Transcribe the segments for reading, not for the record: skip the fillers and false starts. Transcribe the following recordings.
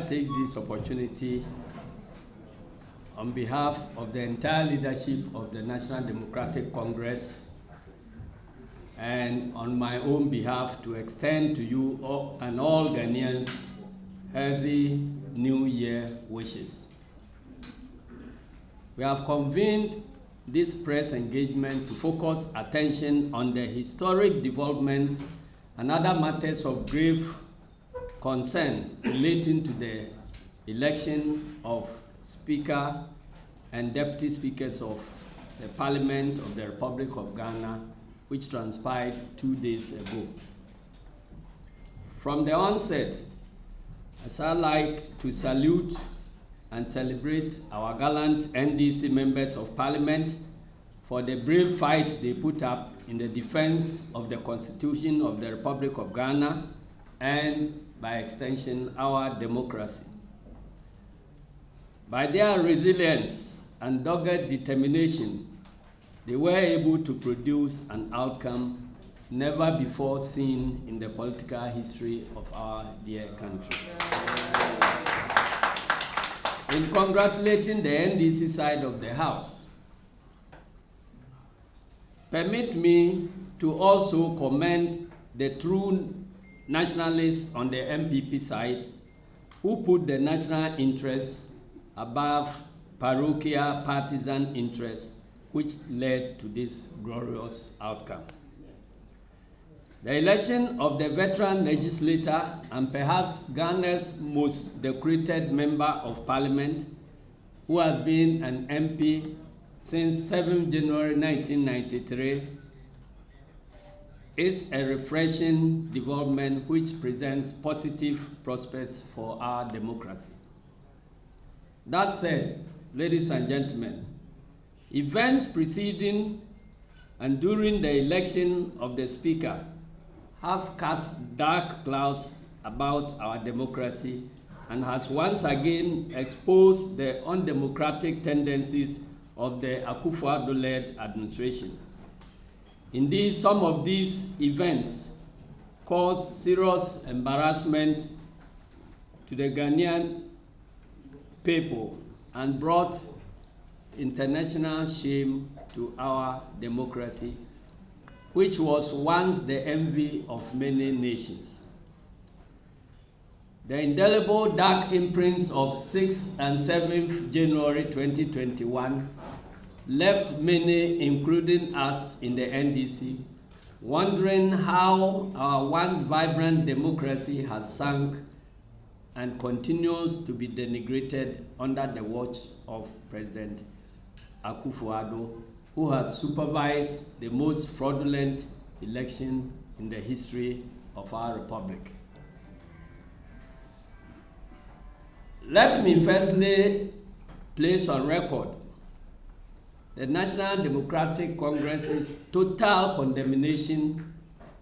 take this opportunity on behalf of the entire leadership of the National Democratic Congress and on my own behalf to extend to you and all Ghanaians healthy New Year wishes. We have convened this press engagement to focus attention on the historic developments and other matters of grave concern relating to the election of Speaker and Deputy Speakers of the Parliament of the Republic of Ghana, which transpired 2 days ago. From the onset, I'd like to salute and celebrate our gallant NDC members of Parliament for the brave fight they put up in the defense of the Constitution of the Republic of Ghana and, by extension, our democracy. By their resilience and dogged determination, they were able to produce an outcome never before seen in the political history of our dear country. In congratulating the NDC side of the House, permit me to also commend the true nationalists on the MPP side who put the national interest above parochial partisan interests, which led to this glorious outcome. The election of the veteran legislator and perhaps Ghana's most decorated member of Parliament, who has been an MP since 7 January 1993, is a refreshing development which presents positive prospects for our democracy. That said, ladies and gentlemen, events preceding and during the election of the Speaker have cast dark clouds about our democracy and has once again exposed the undemocratic tendencies of the Akufo-Addo-led administration. Indeed, some of these events caused serious embarrassment to the Ghanaian people and brought international shame to our democracy, which was once the envy of many nations. The indelible dark imprints of 6th and 7th January 2021 left many, including us in the NDC, wondering how our once vibrant democracy has sunk and continues to be denigrated under the watch of President Akufo-Addo, who has supervised the most fraudulent election in the history of our republic. Let me firstly place on record the National Democratic Congress's total condemnation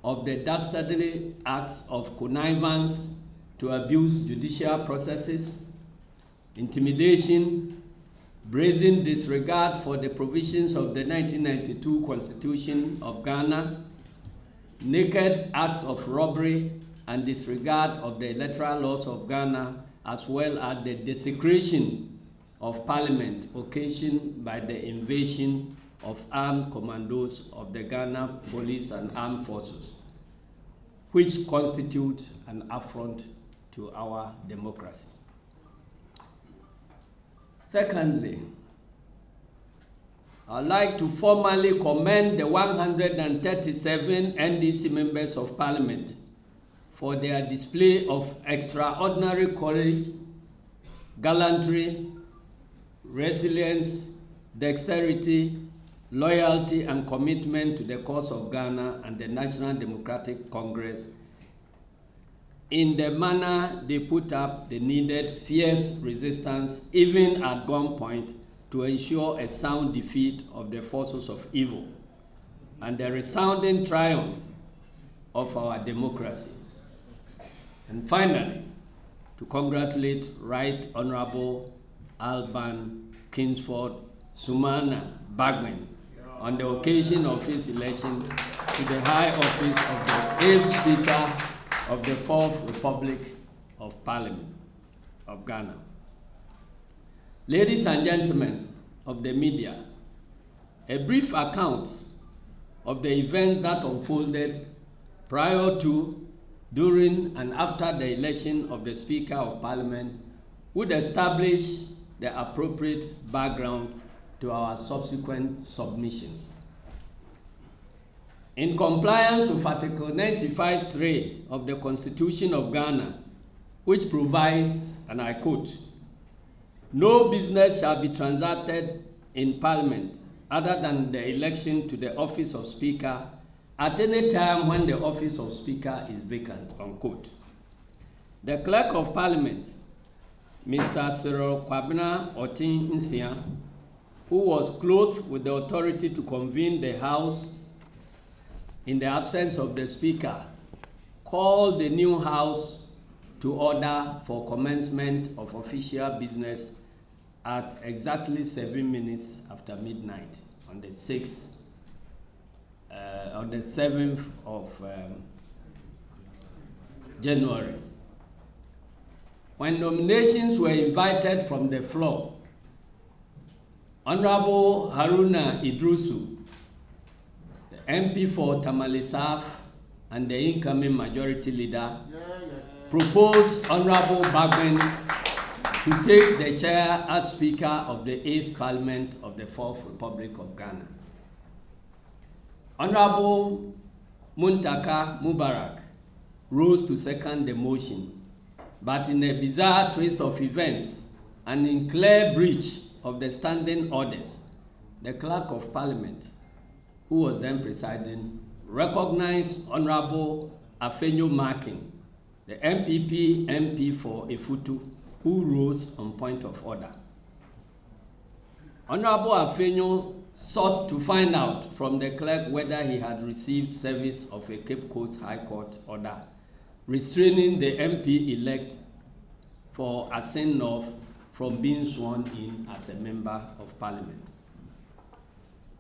of the dastardly acts of connivance to abuse judicial processes, intimidation, brazen disregard for the provisions of the 1992 Constitution of Ghana, naked acts of robbery and disregard of the electoral laws of Ghana, as well as the desecration of Parliament occasioned by the invasion of armed commandos of the Ghana Police and Armed Forces, which constitute an affront to our democracy. Secondly, I'd like to formally commend the 137 NDC members of Parliament for their display of extraordinary courage, gallantry, resilience, dexterity, loyalty, and commitment to the cause of Ghana and the National Democratic Congress in the manner they put up the needed fierce resistance, even at gunpoint, to ensure a sound defeat of the forces of evil and the resounding triumph of our democracy. And finally, to congratulate Right Honorable Alban Kingsford Sumana Bagman on the occasion of his election to the high office of the 8th Speaker of the 4th Republic of of Ghana. Ladies and gentlemen of the media, a brief account of the event that unfolded prior to, during, and after the election of the Speaker of Parliament would establish the appropriate background to our subsequent submissions. In compliance with Article 95(3) of the Constitution of Ghana, which provides, and I quote, "No business shall be transacted in Parliament other than the election to the office of Speaker at any time when the office of Speaker is vacant," unquote. The Clerk of Parliament, Mr. Cyril Kwabena Otin Nsia, who was clothed with the authority to convene the House in the absence of the Speaker, called the new House to order for commencement of official business at exactly 7 minutes after midnight on the 7th of January. When nominations were invited from the floor, Honorable Haruna Idrusu, the MP for Tamale South and the incoming majority leader, proposed Honorable Bagben to take the chair as Speaker of the 8th Parliament of the 4th Republic of Ghana. Honorable Muntaka Mubarak rose to second the motion, but in a bizarre twist of events and in clear breach of the standing orders, the Clerk of Parliament, who was then presiding, recognized Honorable Afenyo Markin, the MPP MP for Efutu, who rose on point of order. Honorable Afenyo sought to find out from the clerk whether he had received service of a Cape Coast High Court order restraining the MP-elect for Asen North from being sworn in as a member of Parliament.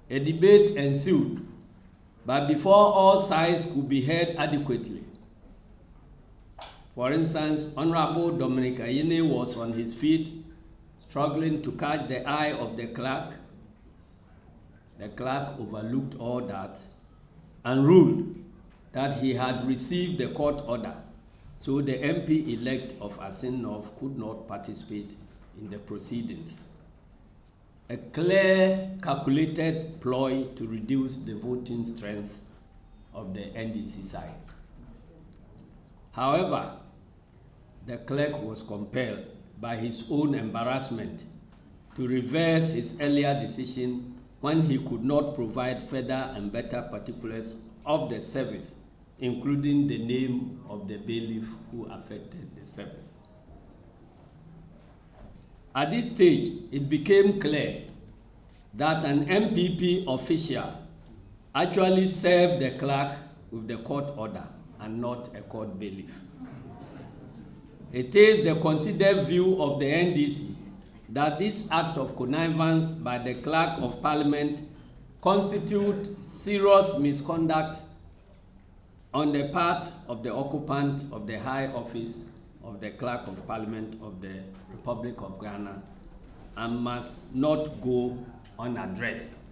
A debate ensued, but before all sides could be heard adequately, for instance, Honorable Dominic Ayine was on his feet, struggling to catch the eye of the clerk. The clerk overlooked all that and ruled that he had received the court order, so the MP-elect of Asen North could not participate in the proceedings. A clear, calculated ploy to reduce the voting strength of the NDC side. However, the clerk was compelled by his own embarrassment to reverse his earlier decision when he could not provide further and better particulars of the service, including the name of the bailiff who affected the service. At this stage, it became clear that an MPP official actually served the clerk with the court order and not a court bailiff. It is the considered view of the NDC that this act of connivance by the Clerk of Parliament constitutes serious misconduct on the part of the occupant of the high office of the Clerk of Parliament of the Republic of Ghana and must not go unaddressed.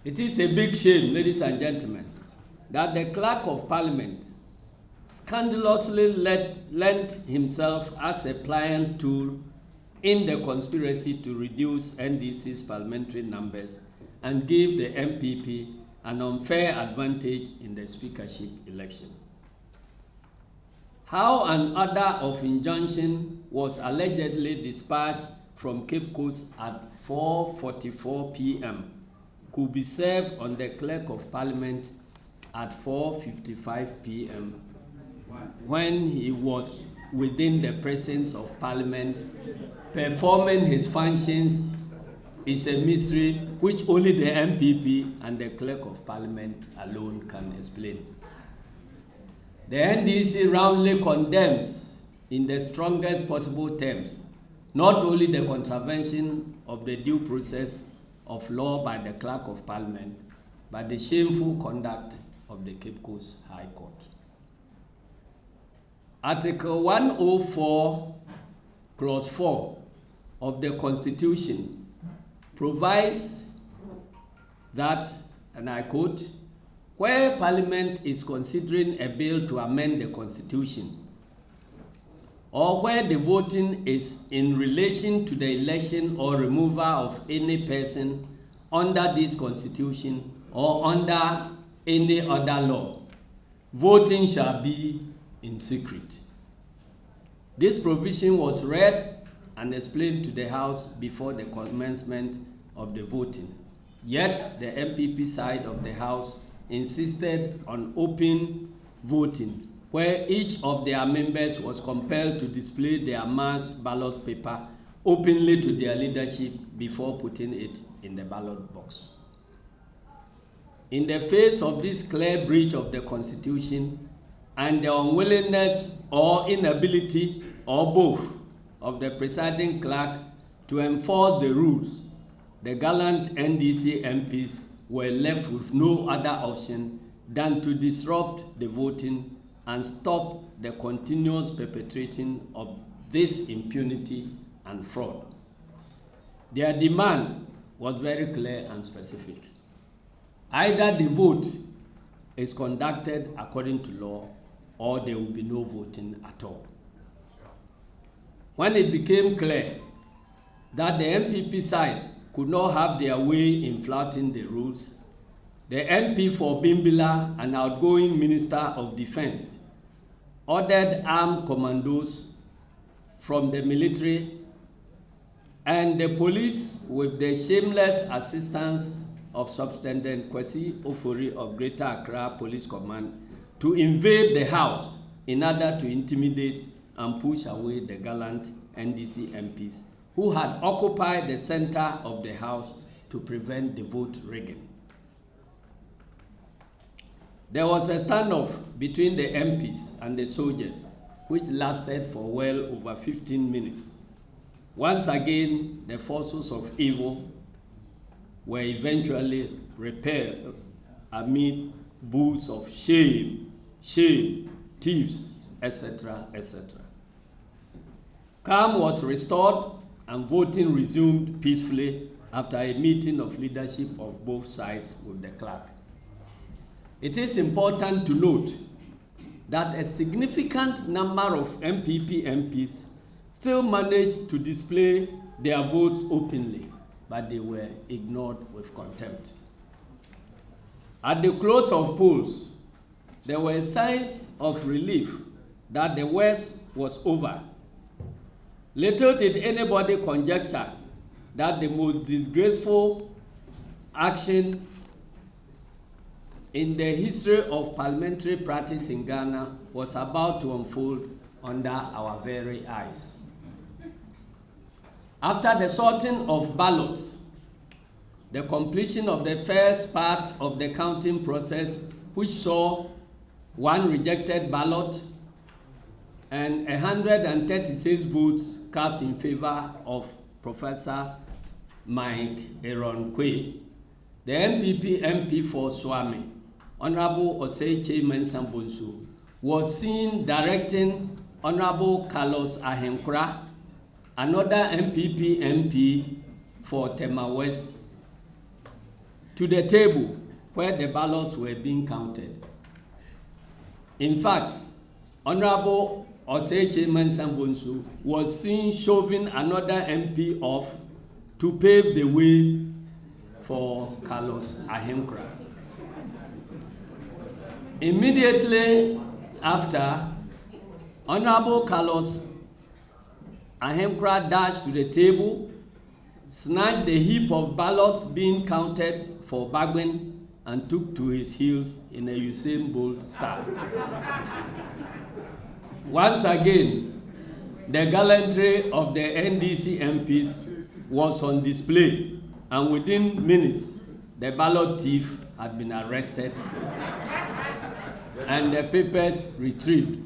It is a big shame, ladies and gentlemen, that the Clerk of Parliament scandalously lent himself as a pliant tool in the conspiracy to reduce NDC's parliamentary numbers and gave the MPP an unfair advantage in the speakership election. How an order of injunction was allegedly dispatched from Cape Coast at 4:44 p.m. could be served on the Clerk of Parliament at 4:55 p.m. when he was within the presence of Parliament performing his functions is a mystery which only the MPP and the Clerk of Parliament alone can explain. The NDC roundly condemns in the strongest possible terms not only the contravention of the due process of law by the Clerk of Parliament, but the shameful conduct of the Cape Coast High Court. Article 104, Clause 4 of the Constitution provides that, and I quote, where Parliament is considering a bill to amend the Constitution, or where the voting is in relation to the election or removal of any person under this Constitution or under any other law, voting shall be in secret. This provision was read and explained to the House before the commencement of the voting. Yet the MPP side of the House insisted on open voting, where each of their members was compelled to display their marked ballot paper openly to their leadership before putting it in the ballot box. In the face of this clear breach of the Constitution and the unwillingness or inability or both of the presiding clerk to enforce the rules, the gallant NDC MPs were left with no other option than to disrupt the voting and stop the continuous perpetrating of this impunity and fraud. Their demand was very clear and specific. Either the vote is conducted according to law, or there will be no voting at all. When it became clear that the MPP side could not have their way in flouting the rules, the MP for Bimbilla, an outgoing Minister of Defense, ordered armed commandos from the military and the police, with the shameless assistance of Substandard Kwesi Ofori of Greater Accra Police Command, to invade the House in order to intimidate and push away the gallant NDC MPs who had occupied the center of the House to prevent the vote rigging. There was a standoff between the MPs and the soldiers, which lasted for well over 15 minutes. Once again, the forces of evil were eventually repelled amid boos of shame, shame, thieves, etc., etc. Calm was restored and voting resumed peacefully after a meeting of leadership of both sides with the clerk. It is important to note that a significant number of MPP MPs still managed to display their votes openly, but they were ignored with contempt. At the close of polls, there were signs of relief that the worst was over. Little did anybody conjecture that the most disgraceful action in the history of parliamentary practice in Ghana was about to unfold under our very eyes. After the sorting of ballots, the completion of the first part of the counting process, which saw one rejected ballot and 136 votes cast in favor of Professor Mike Aaron Kwe, the MPP MP for Swami, Honorable Oseiche Mensah Bonsu, was seen directing Honorable Carlos Ahenkra, another MPP MP for Tema West, to the table where the ballots were being counted. In fact, Honorable Oseiche Mensah Bonsu was seen shoving another MP off to pave the way for Carlos Ahenkra. Immediately after, Honorable Carlos Ahenkra dashed to the table, snatched the heap of ballots being counted for Bagwin, and took to his heels in a Usain Bolt style. Once again, the gallantry of the NDC MPs was on display, and within minutes, the ballot thief had been arrested and the papers retrieved,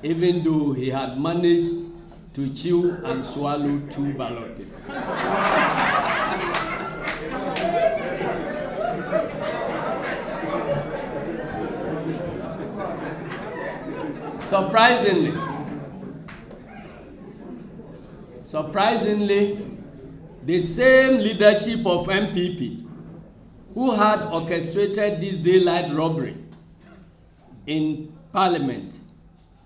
even though he had managed to chew and swallow 2 ballot papers. Surprisingly, surprisingly, the same leadership of MPP who had orchestrated this daylight robbery in Parliament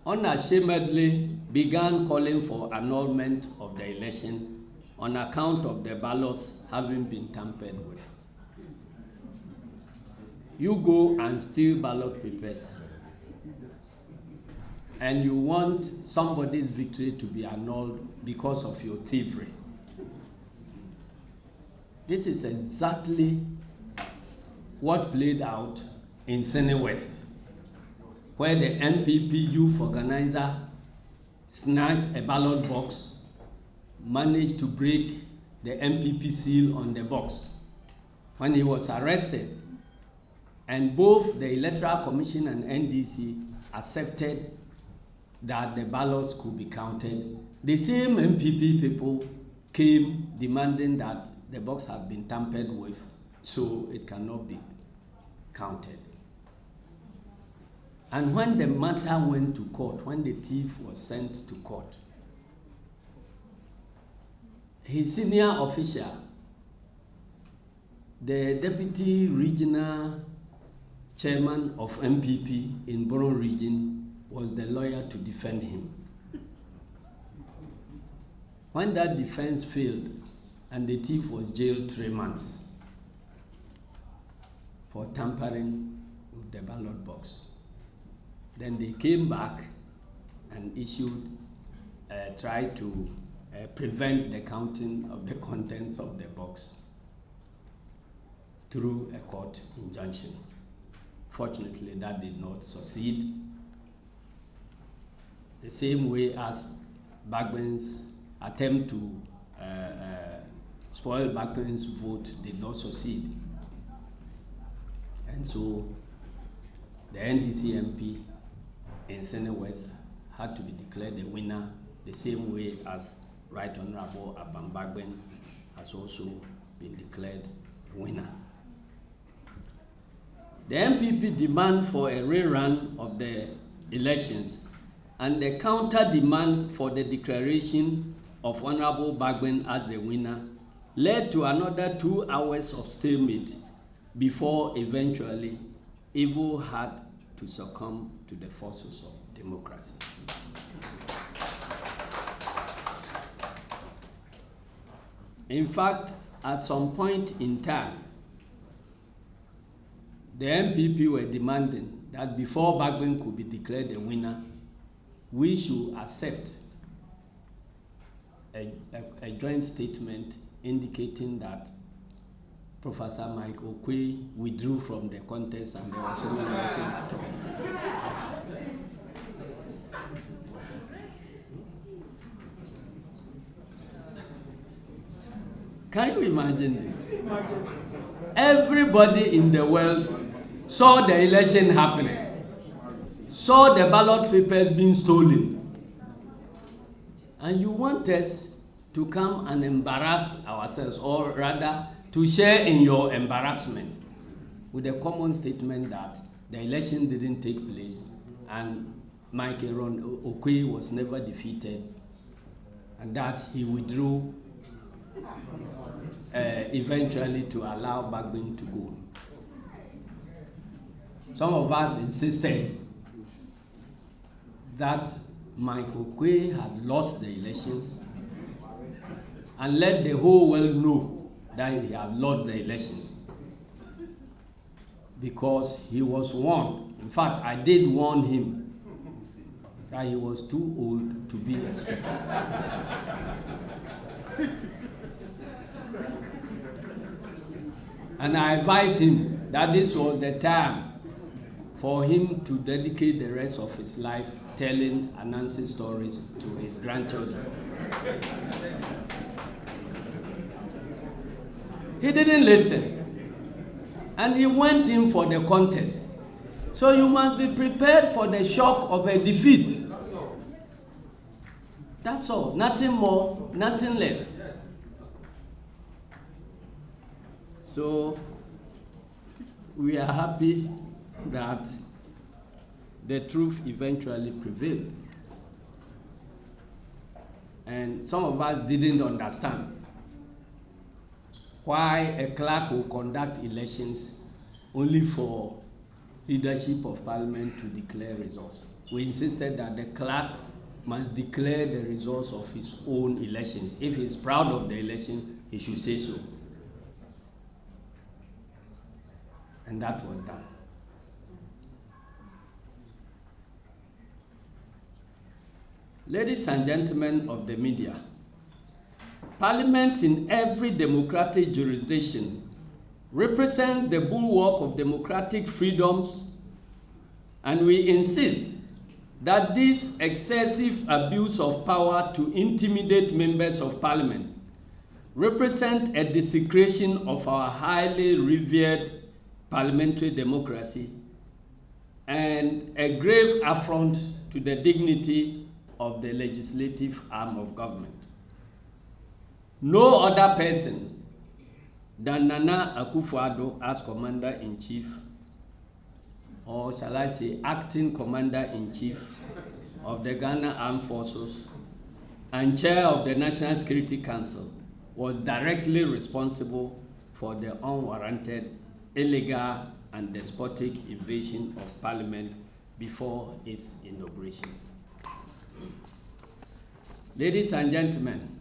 unashamedly began calling for annulment of the election on account of the ballots having been tampered with. You go and steal ballot papers, and you want somebody's victory to be annulled because of your thievery. This is exactly what played out in Sene West, where the MPP youth organizer snatched a ballot box, managed to break the MPP seal on the box. When he was arrested, and both the Electoral Commission and NDC accepted that the ballots could be counted, the same MPP people came demanding that the box had been tampered with, so it cannot be counted. And when the matter went to court, when the thief was sent to court, his senior official, the deputy regional chairman of MPP in Borough region, was the lawyer to defend him. When that defense failed and the thief was jailed 3 months for tampering with the ballot box, then they came back and tried to prevent the counting of the contents of the box through a court injunction. Fortunately, that did not succeed. The same way as Bagben's attempt to spoil Bagben's vote did not succeed. And so the NDC MP in Sene West had to be declared the winner, the same way as Right Honorable Abam Bagben has also been declared the winner. The MPP demand for a rerun of the elections and the counter demand for the declaration of Honorable Bagben as the winner led to another 2 hours of stalemate before eventually evil had to succumb to the forces of democracy. In fact, at some point in time, the MPP were demanding that before Bagben could be declared the winner, we should accept a joint statement indicating that Professor Mike Okwe withdrew from the contest and there was no election at all. Can you imagine this? Everybody in the world saw the election happening, saw the ballot papers being stolen, and you want us to come and embarrass ourselves, or rather to share in your embarrassment with a common statement that the election didn't take place and Mike Okwe was never defeated and that he withdrew eventually to allow Bagben to go. Some of us insisted that Mike Okwe had lost the elections and let the whole world know that he had lost the elections because he was warned. In fact, I did warn him that he was too old to be a speaker. And I advised him that this was the time for him to dedicate the rest of his life telling Anansi stories to his grandchildren. He didn't listen, and he went in for the contest. So you must be prepared for the shock of a defeat. That's all, nothing more, nothing less. So we are happy that the truth eventually prevailed. And some of us didn't understand why a clerk will conduct elections only for leadership of parliament to declare results. We insisted that the clerk must declare the results of his own elections. If he's proud of the election, he should say so. And that was done. Ladies and gentlemen of the media, Parliament in every democratic jurisdiction represent the bulwark of democratic freedoms, and we insist that this excessive abuse of power to intimidate members of Parliament represent a desecration of our highly revered parliamentary democracy and a grave affront to the dignity of the legislative arm of government. No other person than Nana Akufo-Addo as Commander-in-Chief, or shall I say Acting Commander-in-Chief of the Ghana Armed Forces and Chair of the National Security Council, was directly responsible for the unwarranted, illegal and despotic invasion of Parliament before its inauguration. Ladies and gentlemen,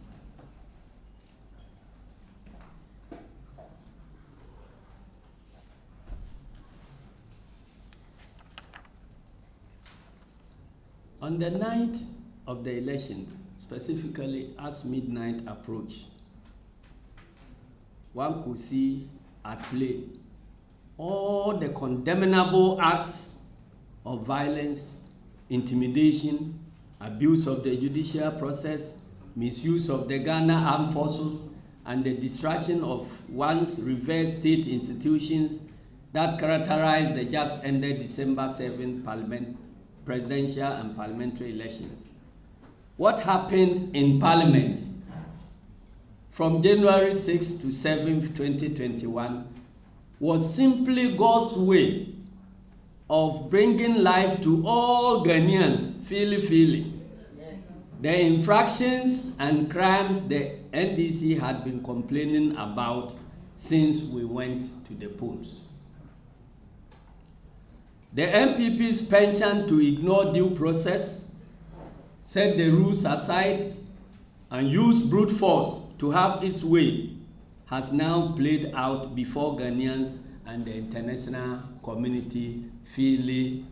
on the night of the election, specifically as midnight approached, one could see at play all the condemnable acts of violence, intimidation, abuse of the judicial process, misuse of the Ghana Armed Forces, and the destruction of once revered state institutions that characterized the just ended December 7 presidential and parliamentary elections. What happened in Parliament from January 6 to 7, 2021 was simply God's way of bringing life to all Ghanaians, feely. The infractions and crimes the NDC had been complaining about since we went to the polls. The MPP's penchant to ignore due process, set the rules aside, and use brute force to have its way has now played out before Ghanaians and the international community feely.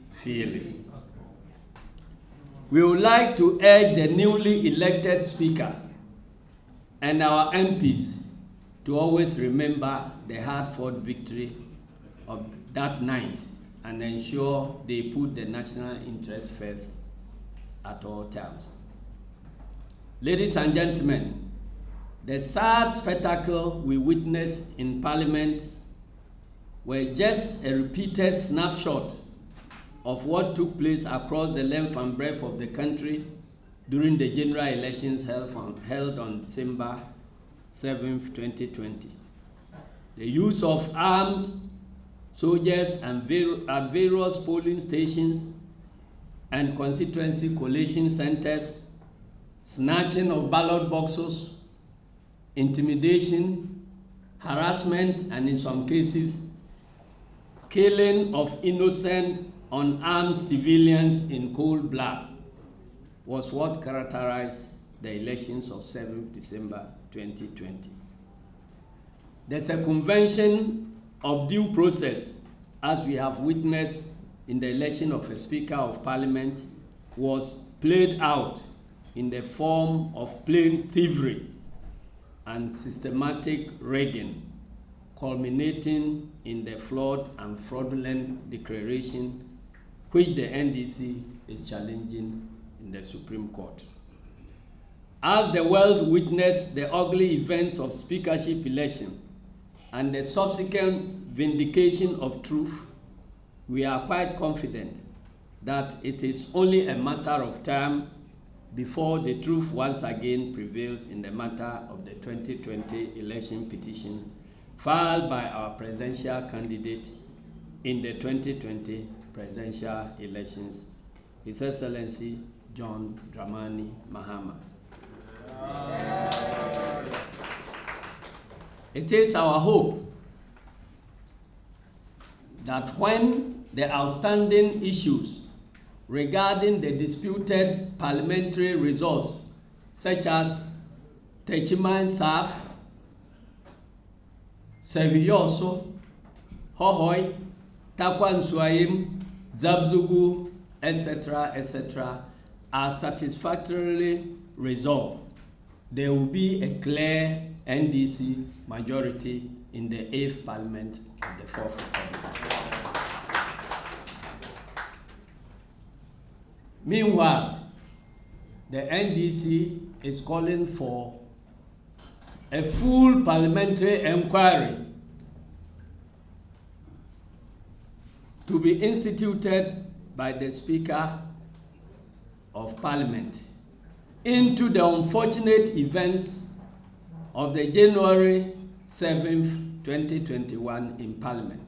We would like to urge the newly elected Speaker and our MPs to always remember the hard-fought victory of that night and ensure they put the national interest first at all times. Ladies and gentlemen, the sad spectacle we witnessed in Parliament were just a repeated snapshot of what took place across the length and breadth of the country during the general elections held on December 7, 2020. The use of armed soldiers at various polling stations and constituency collation centers, snatching of ballot boxes, intimidation, harassment, and in some cases, killing of innocent, unarmed civilians in cold blood was what characterized the elections of 7th December 2020. The circumvention of due process, as we have witnessed in the election of a Speaker of Parliament, was played out in the form of plain thievery and systematic rigging, culminating in the flawed and fraudulent declaration which the NDC is challenging in the Supreme Court. As the world witnessed the ugly events of speakership election and the subsequent vindication of truth, we are quite confident that it is only a matter of time before the truth once again prevails in the matter of the 2020 election petition filed by our presidential candidate in the 2020 presidential elections, His Excellency John Dramani Mahama. It is our hope that when the outstanding issues regarding the disputed parliamentary results, such as Techiman Saf, Sevioso, Hohoi, Takwan Suaim, Zabzugu, etc., are satisfactorily resolved, there will be a clear NDC majority in the 8th Parliament of the 4th Republic. Meanwhile, the NDC is calling for a full parliamentary inquiry to be instituted by the Speaker of Parliament into the unfortunate events of the January 7th, 2021 in Parliament,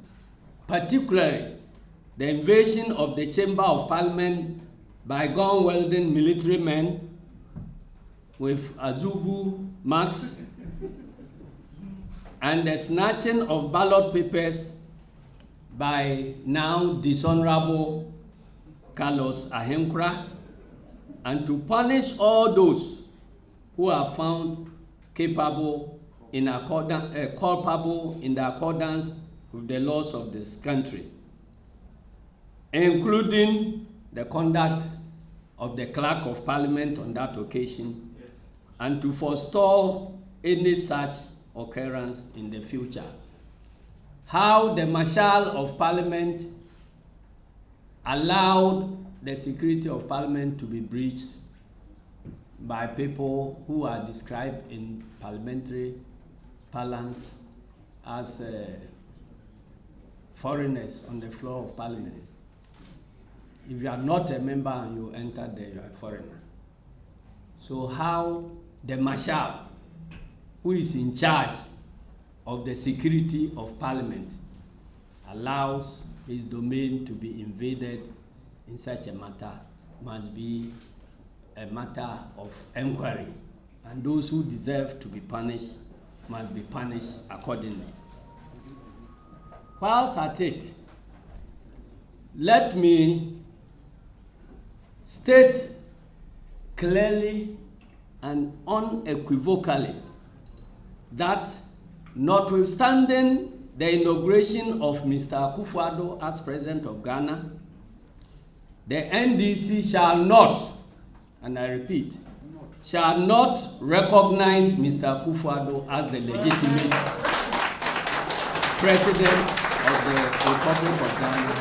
particularly the invasion of the Chamber of Parliament by gun-wielding military men with Azubu marks and the snatching of ballot papers by now dishonorable Carlos Ahenkra, and to punish all those who are found culpable in accordance with the laws of this country, including the conduct of the Clerk of Parliament on that occasion, and to forestall any such occurrence in the future. How the Marshal of Parliament allowed the security of Parliament to be breached by people who are described in parliamentary parlance as foreigners on the floor of Parliament. If you are not a member and you enter there, you are a foreigner. So how the Marshal, who is in charge of the security of Parliament, allows his domain to be invaded in such a matter must be a matter of inquiry, and those who deserve to be punished must be punished accordingly. Whilst at it, let me state clearly and unequivocally that notwithstanding the inauguration of Mr. Akufo-Addo as President of Ghana, the NDC shall not, and I repeat, shall not recognize Mr. Akufo-Addo as the legitimate President of the Republic of Ghana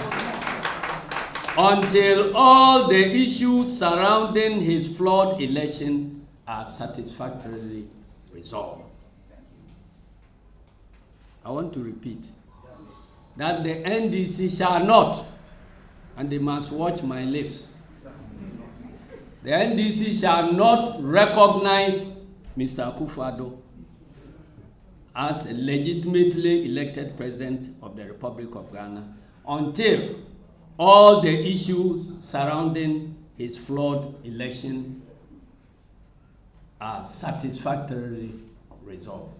until all the issues surrounding his flawed election are satisfactorily resolved. I want to repeat that the NDC shall not, and they must watch my lips, the NDC shall not recognize Mr. Akufo-Addo as a legitimately elected President of the Republic of Ghana until all the issues surrounding his flawed election are satisfactorily resolved.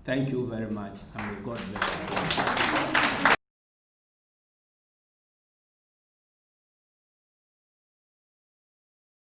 Thank you very much, and may God bless you.